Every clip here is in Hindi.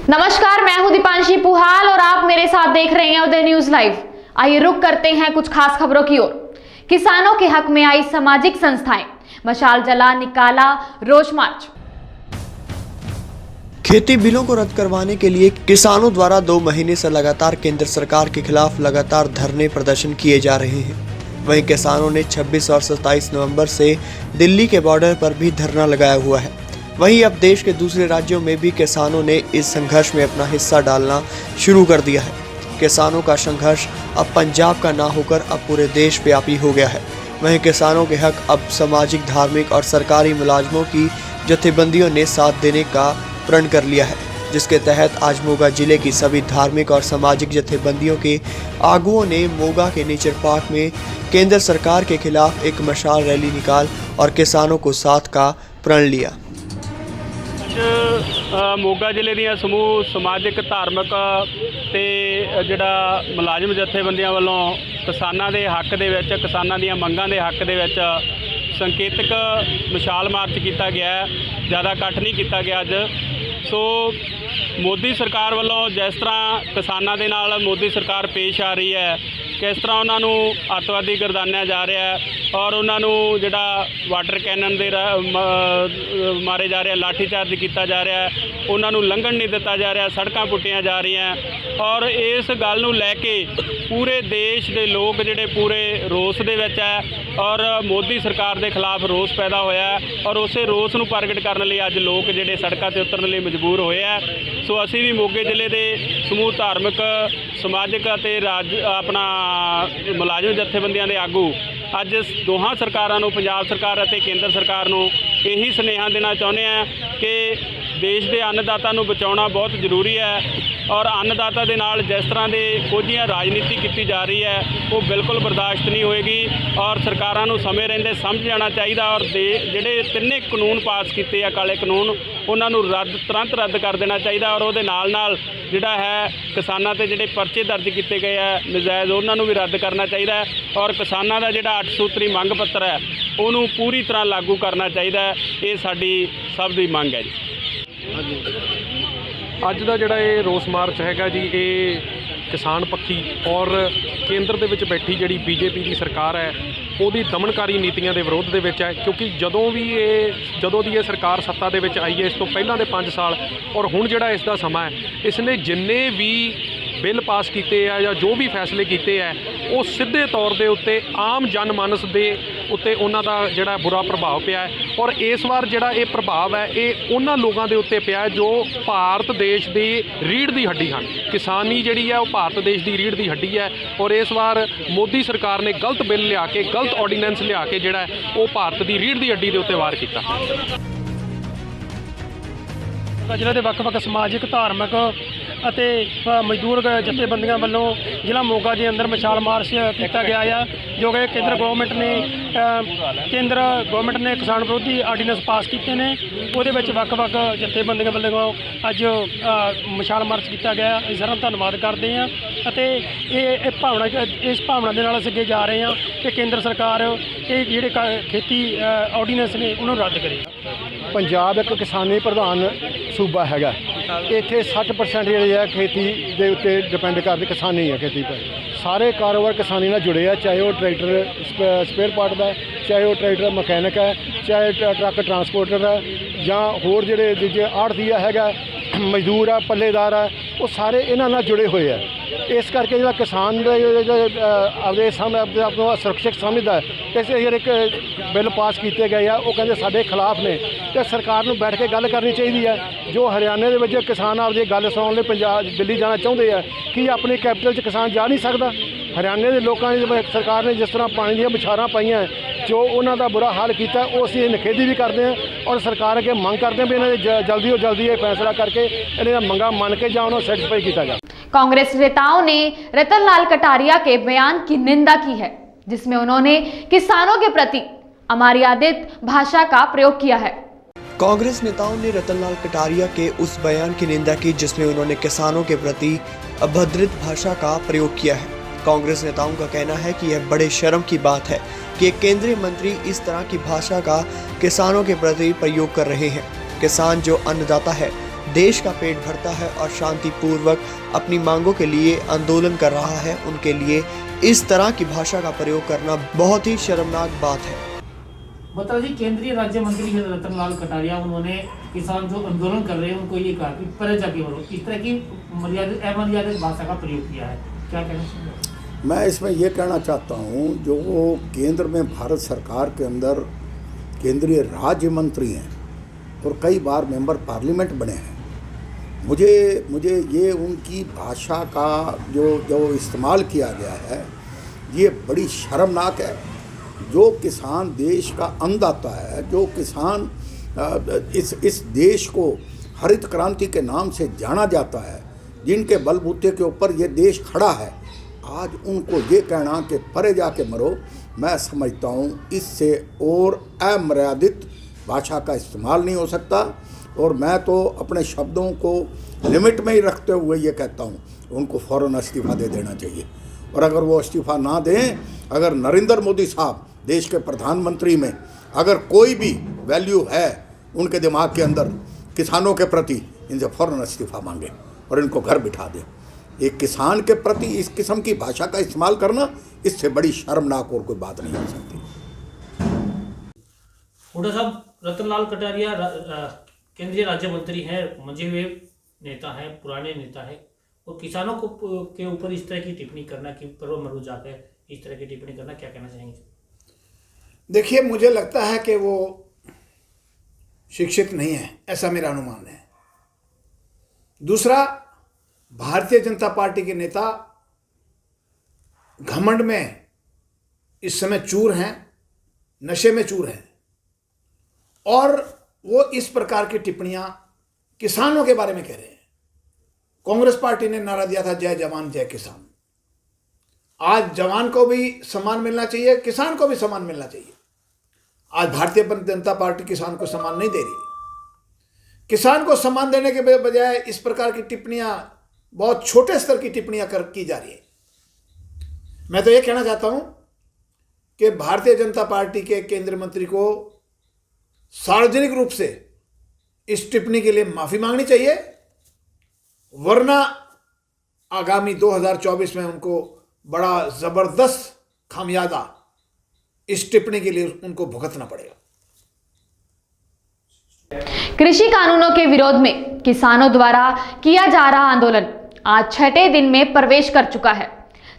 नमस्कार, मैं हूं दीपांशी पुहाल और आप मेरे साथ देख रहे हैं उदय न्यूज लाइव। आइए रुक करते हैं कुछ खास खबरों की ओर। किसानों के हक में आई सामाजिक संस्थाएं, मशाल जला, निकाला रोष मार्च। खेती बिलों को रद्द करवाने के लिए किसानों द्वारा 2 महीने से लगातार केंद्र सरकार के खिलाफ लगातार धरने प्रदर्शन किए जा रहे हैं। वहीं किसानों ने 26 और 27 नवंबर से दिल्ली के बॉर्डर पर भी धरना लगाया हुआ है। वहीं अब देश के दूसरे राज्यों में भी किसानों ने इस संघर्ष में अपना हिस्सा डालना शुरू कर दिया है। किसानों का संघर्ष अब पंजाब का ना होकर अब पूरे देश व्यापी हो गया है। वहीं किसानों के हक अब सामाजिक, धार्मिक और सरकारी मुलाजमों की जथेबंदियों ने साथ देने का प्रण कर लिया है, जिसके तहत आज मोगा जिले की सभी धार्मिक और सामाजिक जथेबंदियों के आगुओं ने मोगा के नेचर पार्क में केंद्र सरकार के खिलाफ एक मशाल रैली निकाल और किसानों को साथ का प्रण लिया। मोगा ਜ਼ਿਲ੍ਹੇ ਦੀਆਂ ਸਮੂਹ ਸਮਾਜਿਕ, ਧਾਰਮਿਕ ਤੇ ਜਿਹੜਾ ਮੁਲਾਜ਼ਮ ਜਥੇਬੰਦੀਆਂ ਵੱਲੋਂ ਕਿਸਾਨਾਂ ਦੇ ਹੱਕ ਦੇ ਵਿੱਚ, ਕਿਸਾਨਾਂ ਦੀਆਂ ਮੰਗਾਂ ਦੇ ਹੱਕ ਦੇ ਵਿੱਚ ਸੰਕੇਤਕ ਮਸ਼ਾਲ ਮਾਰਚ ਕੀਤਾ ਗਿਆ। ਜ਼ਿਆਦਾ ਇਕੱਠ ਨਹੀਂ ਕੀਤਾ ਗਿਆ ਅੱਜ। ਸੋ ਮੋਦੀ ਸਰਕਾਰ ਵੱਲੋਂ ਜਿਸ ਤਰ੍ਹਾਂ ਕਿਸਾਨਾਂ ਦੇ ਨਾਲ ਮੋਦੀ ਸਰਕਾਰ ਪੇਸ਼ ਆ ਰਹੀ ਹੈ, किस तरह उन्होंने अतवादी गर्दानिया जा रहा है और उन्होंने जोड़ा वाटर कैनन दे मारे जा रहे हैं, लाठीचार्ज किया जा रहा है, उन्होंने लंघन नहीं दिता जा रहा, सड़क पुट्टियां जा रही हैं। और इस गल नूं लैके पूरे देश के लोग जोड़े पूरे रोस दे विच है और मोदी सरकार के खिलाफ रोस पैदा होया है और उस रोस नूं प्रगट करने लई अज लोग जोड़े सड़कों पर उतरन लई मजबूर होए है। सो असीं भी मोगे जिले के समूह धार्मिक, समाजिक ते राज अपना मुलाजम जथेबंदियां दे आगू अज दोहां सरकारां नूं, पंजाब सरकार अते केंद्र सरकार नूं यही सुनेहा देना चाहुंदे हैं कि देश के अन्नदाता नूं बचाउणा बहुत जरूरी है और अन्नदाता दे नाल जिस तरह के कोझियां राजनीति की जा रही है वो बिल्कुल बर्दाश्त नहीं होएगी और सरकारां नूं समय रहिंदे समझ जाना चाहिए और जिहड़े तिन्ने कानून पास किए आ, काले कानून, उन्हां नूं तुरंत रद्द कर देना चाहिए और उहदे नाल नाल जिहड़ा है किसानां ते जिहड़े परचे दर्ज किए गए हैं नजायज़, उन्हां नूं भी रद्द करना चाहिए और किसानां दा जिहड़ा 8 सूत्री मंग पत्र है उहनूं पूरी तरह लागू करना चाहिए। ये साडी सब दी मंग है जी। ਅੱਜ ਦਾ ਜਿਹੜਾ ਇਹ ਰੋਸ ਮਾਰਚ ਹੈਗਾ ਜੀ, ਇਹ ਕਿਸਾਨ ਪੱਖੀ ਔਰ ਕੇਂਦਰ ਦੇ ਵਿੱਚ ਬੈਠੀ ਜਿਹੜੀ ਬੀਜੇਪੀ ਦੀ ਸਰਕਾਰ ਹੈ ਉਹਦੀ ਦਮਨਕਾਰੀ ਨੀਤੀਆਂ ਦੇ ਵਿਰੋਧ ਦੇ ਵਿੱਚ ਹੈ। ਕਿਉਂਕਿ ਜਦੋਂ ਦੀ ਇਹ ਸਰਕਾਰ ਸੱਤਾ ਦੇ ਵਿੱਚ ਆਈ ਹੈ, ਇਸ ਤੋਂ ਪਹਿਲਾਂ ਦੇ 5 ਸਾਲ ਔਰ ਹੁਣ ਜਿਹੜਾ ਇਸ ਦਾ ਸਮਾਂ ਹੈ, ਇਸ ਨੇ ਜਿੰਨੇ ਵੀ ਬਿੱਲ ਪਾਸ ਕੀਤੇ ਆ ਜਾਂ ਜੋ ਵੀ ਫੈਸਲੇ ਕੀਤੇ ਆ ਉਹ ਸਿੱਧੇ ਤੌਰ ਦੇ ਉੱਤੇ ਆਮ ਜਨਮਾਨਸ ਦੇ ਉੱਤੇ ਉਹਨਾਂ ਦਾ ਜਿਹੜਾ ਬੁਰਾ ਪ੍ਰਭਾਵ ਪਿਆ ਹੈ। ਔਰ ਇਸ ਵਾਰ ਜਿਹੜਾ ਇਹ ਪ੍ਰਭਾਵ ਹੈ ਇਹ ਉਹਨਾਂ ਲੋਕਾਂ ਦੇ ਉੱਤੇ ਪਿਆ ਹੈ ਜੋ ਭਾਰਤ ਦੇਸ਼ ਦੀ ਰੀੜ੍ਹ ਦੀ ਹੱਡੀ ਹਨ। ਕਿਸਾਨੀ ਜਿਹੜੀ ਹੈ ਉਹ ਭਾਰਤ ਦੇਸ਼ ਦੀ ਰੀੜ੍ਹ ਦੀ ਹੱਡੀ ਹੈ ਔਰ ਇਸ ਵਾਰ ਮੋਦੀ ਸਰਕਾਰ ਨੇ ਗਲਤ ਬਿੱਲ ਲਿਆ ਕੇ, ਗਲਤ ਆਰਡੀਨੈਂਸ ਲਿਆ ਕੇ ਜਿਹੜਾ ਉਹ ਭਾਰਤ ਦੀ ਰੀੜ੍ਹ ਦੀ ਹੱਡੀ ਦੇ ਉੱਤੇ ਵਾਰ ਕੀਤਾ। ਜ਼ਿਲ੍ਹੇ ਦੇ ਵੱਖ-ਵੱਖ ਸਮਾਜਿਕ, ਧਾਰਮਿਕ ਅਤੇ ਮਜ਼ਦੂਰ ਜਥੇਬੰਦੀਆਂ ਵੱਲੋਂ ਜ਼ਿਲ੍ਹਾ ਮੋਗਾ ਦੇ ਅੰਦਰ ਮਸ਼ਾਲ ਮਾਰਚ ਕੀਤਾ ਗਿਆ ਆ, ਜੋ ਕਿ ਕੇਂਦਰ ਗਵਰਨਮੈਂਟ ਨੇ ਕਿਸਾਨ ਵਿਰੋਧੀ ਆਰਡੀਨੈਂਸ ਪਾਸ ਕੀਤੇ ਨੇ। ਉਹਦੇ ਵਿੱਚ ਵੱਖ-ਵੱਖ ਜਥੇਬੰਦੀਆਂ ਵੱਲੋਂ ਅੱਜ ਮਸ਼ਾਲ ਮਾਰਚ ਕੀਤਾ ਗਿਆ। ਅਸੀਂ ਸਾਰਿਆਂ ਦਾ ਧੰਨਵਾਦ ਕਰਦੇ ਹਾਂ ਅਤੇ ਇਸ ਭਾਵਨਾ ਦੇ ਨਾਲ ਅਸੀਂ ਅੱਗੇ ਜਾ ਰਹੇ ਹਾਂ ਕਿ ਕੇਂਦਰ ਸਰਕਾਰ ਇਹ ਜਿਹੜੇ ਖੇਤੀ ਆਰਡੀਨੈਂਸ ਨੇ ਉਹਨੂੰ ਰੱਦ ਕਰੇ। ਪੰਜਾਬ ਇੱਕ ਕਿਸਾਨੀ ਪ੍ਰਧਾਨ ਸੂਬਾ ਹੈਗਾ। ਇੱਥੇ 60% ਜਿਹੜੇ ਆ ਖੇਤੀ ਦੇ ਉੱਤੇ ਡਿਪੈਂਡ ਕਰਦੇ, ਕਿਸਾਨੀ ਹੈ ਖੇਤੀ 'ਤੇ। ਸਾਰੇ ਕਾਰੋਬਾਰ ਕਿਸਾਨੀ ਨਾਲ ਜੁੜੇ ਆ, ਚਾਹੇ ਉਹ ਟਰੈਕਟਰ ਸਪੇਅਰ ਪਾਰਟ ਦਾ, ਚਾਹੇ ਉਹ ਟਰੈਕਟਰ ਮਕੈਨਿਕ ਹੈ, ਚਾਹੇ ਟਰੱਕ ਟਰਾਂਸਪੋਰਟਰ ਹੈ ਜਾਂ ਹੋਰ ਜਿਹੜੇ ਦੂਜੇ ਆੜ੍ਹਤੀਆ ਹੈਗਾ, ਮਜ਼ਦੂਰ ਆ, ਪੱਲੇਦਾਰ ਆ, ਉਹ ਸਾਰੇ ਇਹਨਾਂ ਨਾਲ ਜੁੜੇ ਹੋਏ ਆ। ਇਸ ਕਰਕੇ ਜਿਹੜਾ ਕਿਸਾਨ ਦਾ ਆਪਦੇ ਸਾਹਮਣੇ ਆਪਣੇ ਆਪ ਨੂੰ ਸੁਰੱਖਿਅਤ ਸਮਝਦਾ ਕਿ ਜਿਹੜੇ ਇੱਕ ਬਿੱਲ ਪਾਸ ਕੀਤੇ ਗਏ ਆ ਉਹ ਕਹਿੰਦੇ ਸਾਡੇ ਖਿਲਾਫ ਨੇ ਅਤੇ ਸਰਕਾਰ ਨੂੰ ਬੈਠ ਕੇ ਗੱਲ ਕਰਨੀ ਚਾਹੀਦੀ ਹੈ। ਜੋ ਹਰਿਆਣੇ ਦੇ ਵਿੱਚ ਕਿਸਾਨ ਆਪਦੀ ਗੱਲ ਸੁਣਾਉਣ ਲਈ ਦਿੱਲੀ ਜਾਣਾ ਚਾਹੁੰਦੇ ਆ, ਕੀ ਆਪਣੀ ਕੈਪੀਟਲ 'ਚ ਕਿਸਾਨ ਜਾ ਨਹੀਂ ਸਕਦਾ? ਹਰਿਆਣੇ ਦੇ ਲੋਕਾਂ ਦੀ ਸਰਕਾਰ ਨੇ ਜਿਸ ਤਰ੍ਹਾਂ ਪਾਣੀ ਦੀਆਂ ਬੁਛਾਰਾਂ ਪਾਈਆਂ, ਜੋ ਉਹਨਾਂ ਦਾ ਬੁਰਾ ਹਾਲ ਕੀਤਾ, ਉਹ ਅਸੀਂ ਨਿਖੇਧੀ ਵੀ ਕਰਦੇ ਹਾਂ ਔਰ ਸਰਕਾਰ ਅੱਗੇ ਮੰਗ ਕਰਦੇ ਹਾਂ ਵੀ ਇਹਨਾਂ ਦੇ ਜਲਦੀ ਤੋਂ ਜਲਦੀ ਇਹ ਫੈਸਲਾ ਕਰਕੇ ਇਹਨਾਂ ਦੀਆਂ ਮੰਗਾਂ ਮੰਨ ਕੇ ਜਾਂ ਉਹਨਾਂ ਨੂੰ ਸੈਟੀਸਫਾਈ ਕੀਤਾ ਜਾਵੇ। कांग्रेस नेताओं ने रतनलाल कटारिया के बयान की निंदा की है, जिसमें उन्होंने किसानों के प्रति अमर्यादित भाषा का प्रयोग किया है। कांग्रेस नेताओं ने रतनलाल कटारिया के उस बयान की निंदा की जिसमें उन्होंने किसानों के प्रति अभद्रित भाषा का प्रयोग किया है। कांग्रेस नेताओं का कहना है कि यह बड़े शर्म की बात है कि एक केंद्रीय मंत्री इस तरह की भाषा का किसानों के प्रति प्रयोग कर रहे हैं। किसान जो अन्नदाता है देश का पेट भरता है और शांतिपूर्वक अपनी मांगों के लिए आंदोलन कर रहा है, उनके लिए इस तरह की भाषा का प्रयोग करना बहुत ही शर्मनाक बात है। बता जी, केंद्रीय राज्य मंत्री रतनलाल कटारिया, उन्होंने किसान जो आंदोलन कर रहे हैं उनको ये कहा कि परे जाके बोलो, इस तरह की अमर्यादित भाषा का प्रयोग किया है, क्या कहना चाहिए? मैं इसमें ये कहना चाहता हूँ, जो केंद्र में भारत सरकार के अंदर केंद्रीय राज्य मंत्री हैं और कई बार मेंबर पार्लियामेंट बने हैं, मुझे ये उनकी भाषा का जो इस्तेमाल किया गया है ये बड़ी शर्मनाक है। जो किसान देश का अन्नदाता है, जो किसान इस देश को हरित क्रांति के नाम से जाना जाता है, जिनके बलबूते के ऊपर ये देश खड़ा है, आज उनको ये कहना कि परे जाके मरो, मैं समझता हूँ इससे और अमर्यादित भाषा का इस्तेमाल नहीं हो सकता। और मैं तो अपने शब्दों को लिमिट में ही रखते हुए ये कहता हूँ उनको फ़ौरन इस्तीफ़ा दे देना चाहिए। और अगर वो इस्तीफ़ा ना दें, अगर नरेंद्र मोदी साहब देश के प्रधानमंत्री में अगर कोई भी वैल्यू है उनके दिमाग के अंदर किसानों के प्रति, इनसे फ़ौरन इस्तीफ़ा मांगे और इनको घर बिठा दें। एक किसान के प्रति इस किस्म की भाषा का इस्तेमाल करना, इससे बड़ी शर्मनाक और कोई बात नहीं हो सकती। हुड्डा साहब, रतनलाल कटारिया केंद्रीय राज्य मंत्री हैं, मंजे हुए नेता हैं, पुराने नेता हैं, और किसानों को के ऊपर इस तरह की टिप्पणी करना कि पर्व मरु जाकर इस तरह की टिप्पणी करना, क्या कहना चाहेंगे? देखिए, मुझे लगता है कि वो शिक्षित नहीं है, ऐसा मेरा अनुमान है। दूसरा, भारतीय जनता पार्टी के नेता घमंड में इस समय चूर हैं, नशे में चूर हैं, और वो इस प्रकार की टिप्पणियां किसानों के बारे में कह रहे हैं। कांग्रेस पार्टी ने नारा दिया था जय जवान जय किसान। आज जवान को भी सम्मान मिलना चाहिए, किसान को भी सम्मान मिलना चाहिए। आज भारतीय जनता पार्टी किसान को सम्मान नहीं दे रही। किसान को सम्मान देने के बजाय इस प्रकार की टिप्पणियां, बहुत छोटे स्तर की टिप्पणियां की जा रही है। मैं तो ये कहना चाहता हूं कि भारतीय जनता पार्टी के केंद्रीय मंत्री को सार्वजनिक रूप से इस टिप्पणी के लिए माफी मांगनी चाहिए, वरना आगामी 2024 में उनको बड़ा जबरदस्त खामियाजा इस टिप्पणी के लिए उनको भुगतना पड़ेगा। कृषि कानूनों के विरोध में किसानों द्वारा किया जा रहा आंदोलन आज छठे दिन में प्रवेश कर चुका है,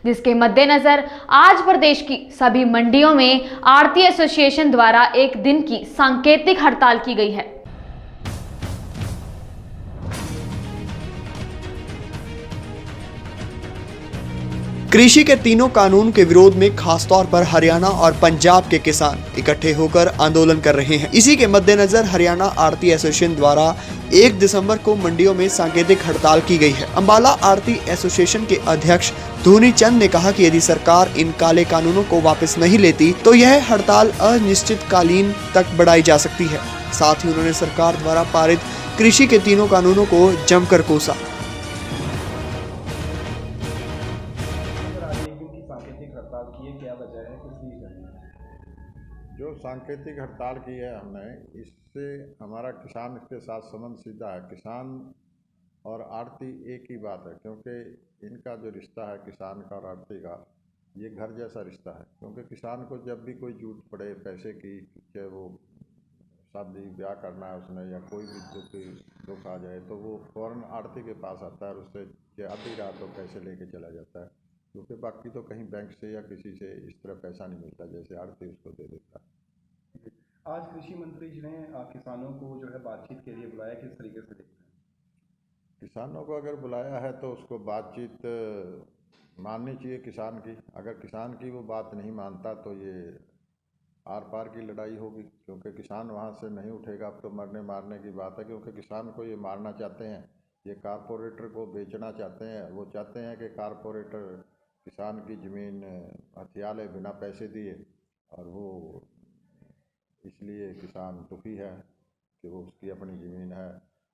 जिसके मद्देनजर आज प्रदेश की सभी मंडियों में आढ़ती एसोसिएशन द्वारा एक दिन की सांकेतिक हड़ताल की गई है। कृषि के तीनों कानून के विरोध में खासतौर पर हरियाणा और पंजाब के किसान इकट्ठे होकर आंदोलन कर रहे हैं। इसी के मद्देनजर हरियाणा आढ़ती एसोसिएशन द्वारा 1 दिसंबर को मंडियों में सांकेतिक हड़ताल की गई है। अंबाला आढ़ती एसोसिएशन के अध्यक्ष धोनी चंद ने कहा कि यदि सरकार इन काले कानूनों को वापस नहीं लेती तो यह हड़ताल अनिश्चितकालीन तक बढ़ाई जा सकती है। साथ ही उन्होंने सरकार द्वारा पारित कृषि के तीनों कानूनों को जमकर कोसा। जो सांकेतिक हड़ताल की है हमने, इससे हमारा किसान के साथ संबंध सीधा है। किसान और आढ़ती एक ही बात है, क्योंकि इनका जो रिश्ता है किसान का और आढ़ती का, ये घर जैसा रिश्ता है। क्योंकि किसान को जब भी कोई जरूरत पड़े पैसे की, चाहे वो शादी ब्याह करना है उसने या कोई भी दुख आ जाए, तो वो फ़ौरन आढ़ती के पास आता है और उससे आधी रात को पैसे लेके चला जाता है। क्योंकि बाकी तो कहीं बैंक से या किसी से इस तरह पैसा नहीं मिलता जैसे आढ़ती उसको दे देता है। आज कृषि मंत्री जी ने किसानों को जो है बातचीत के लिए बुलाया, किस तरीके से देखते हैं? किसानों को अगर बुलाया है तो उसको बातचीत माननी चाहिए किसान की। अगर किसान की वो बात नहीं मानता तो ये आर पार की लड़ाई होगी, क्योंकि किसान वहाँ से नहीं उठेगा। अब तो मरने मारने की बात है, क्योंकि किसान को ये मारना चाहते हैं, ये कारपोरेटर को बेचना चाहते हैं। वो चाहते हैं कि कारपोरेटर किसान की ज़मीन हथिया ले बिना पैसे दिए, और वो इसलिए किसान दुखी है कि वो उसकी अपनी ज़मीन है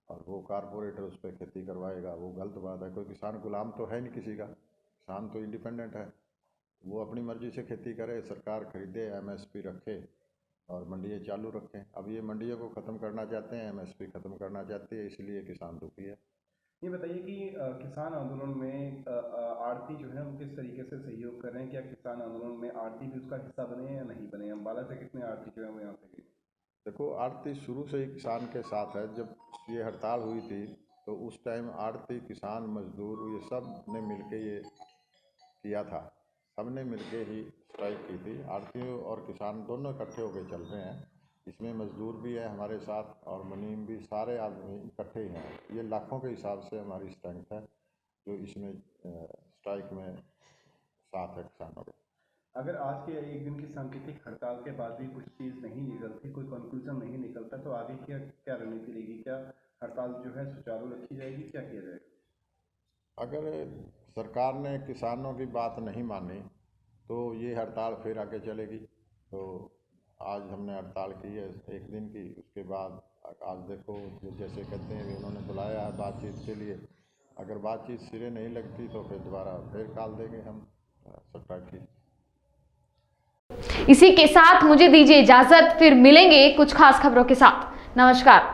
और वो कारपोरेटर उस पर खेती करवाएगा। वो गलत बात है। कोई किसान गुलाम तो है नहीं किसी का, किसान तो इंडिपेंडेंट है। वो अपनी मर्ज़ी से खेती करे, सरकार खरीदे, MSP रखे, और मंडियाँ चालू रखें। अब ये मंडियों को ख़त्म करना चाहते हैं, MSP ख़त्म करना चाहते हैं, इसलिए किसान दुखी है। ये बताइए कि किसान आंदोलन में आड़ती जो है वो किस तरीके से सहयोग कर रहे हैं? क्या किसान आंदोलन में आड़ती भी उसका हिस्सा बने हैं या नहीं बने? अम्बाला से कितने आड़ती जो है वो यहाँ से गए? देखो, आड़ती शुरू से ही किसान के साथ है। जब ये हड़ताल हुई थी तो उस टाइम आड़ती, किसान, मजदूर ये सब ने मिलके ये किया था। सब ने मिलके ही स्ट्राइक की थी। आड़तियों और किसान दोनों इकट्ठे होकर चल रहे हैं। इसमें मजदूर भी है हमारे साथ और मुनीम भी, सारे आदमी इकट्ठे ही हैं। ये लाखों के हिसाब से हमारी स्ट्रेंथ है जो इसमें स्ट्राइक में साथ है किसानों के। अगर आज के एक दिन की सांकेतिक हड़ताल के बाद भी कुछ चीज़ नहीं निकलती, कोई कंक्लूजन नहीं निकलता, तो आगे क्या रणनीति रहेगी? क्या हड़ताल जो है सुचारू रखी जाएगी? क्या किया जाएगा? अगर सरकार ने किसानों की बात नहीं मानी तो ये हड़ताल फिर आगे चलेगी। तो आज हमने हड़ताल की है एक दिन की, उसके बाद आज देखो जैसे कहते हैं उन्होंने बुलाया है बातचीत के लिए। अगर बातचीत सिरे नहीं लगती तो फिर दोबारा फिर कॉल देंगे हम सरकार की। इसी के साथ मुझे दीजिए इजाजत, फिर मिलेंगे कुछ खास खबरों के साथ। नमस्कार।